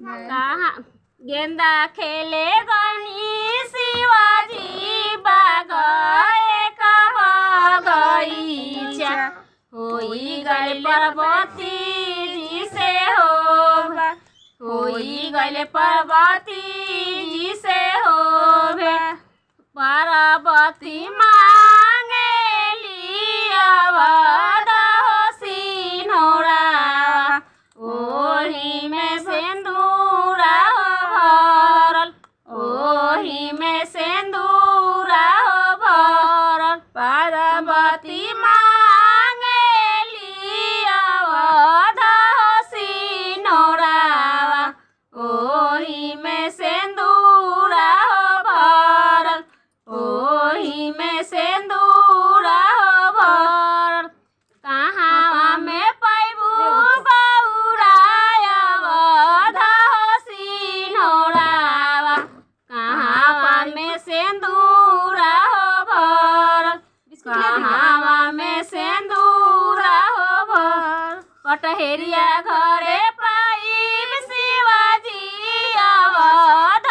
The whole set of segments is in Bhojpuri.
कहाँ गेंदा खेले गनी शिवाजी बाग एक बगीचा होई गए पार्वती जी से होई गए पार्वती जी से पार्वती मांगेली अवध सिन्होरा ओही में सिंदूरा भरल ओही में सिंदूरा भरल पार्वती मांगेली अवध सिन्होरा ओही में सिंदूरा भरल ओही में सिंदूरा भरल कहाँ में पैबू गौरायवध सिन्होरा कहाँ में सिंदूरा भरल कहाँ में सिंदूरा भरल कटहेरिया घरे पाइब शिवाजी अवध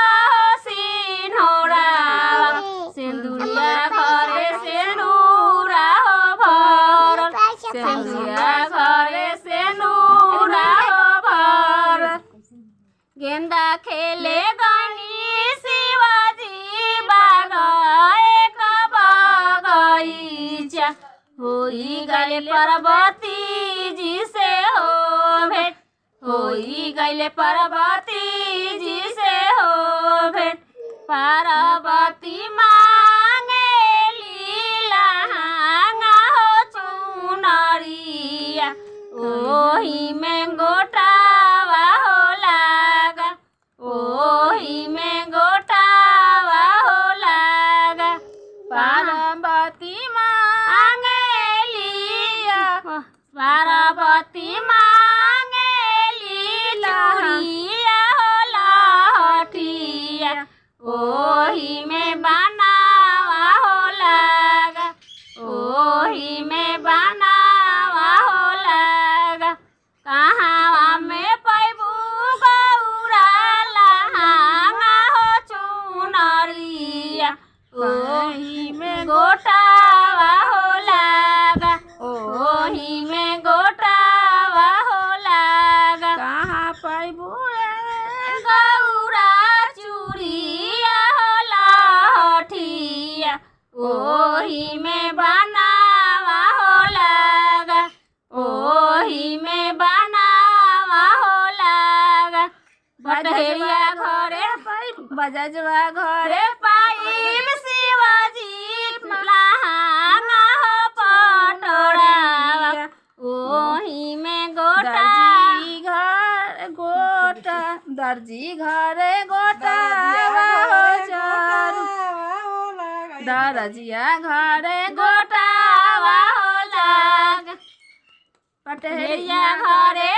सिन्होरा सिंदूरिया घरे सिंदूरा भरल सिंदूरिया घरे सिंदूरा भरल गेंदा खेले गनी शिवाजी बाग एक बगीचा होई गए पार्वती जी से भेंट होई गए पार्वती जी से भेंट पार्वती मांगेली लहंगा हो चुनरिया ओही में गोटावा हो लागा ओही में गोटावा हो लागा पार्वती मांगेली पार्वती मांगेली लहरिया हो लहठिया ओही में बनावा हो लागा ओही में बनावा हो लागा कहाँ में पैबू गौरा लहंगा हो चुनरिया ओही में गोटावा हो लागा ओही में गोटावा हो लागा कहाँ पैबू गौरा चूड़िया हो लहठिया ओही में बनावा हो लागा ओही में बनावा हो लागा बटहेरिया घरे बजजवा घरे पाइब शिवाजी लहंगा हो पटोरा ओही में दर्जी घरे गोटा दर्जिया घरे गोटावा हो लाग पटहेरिया घरे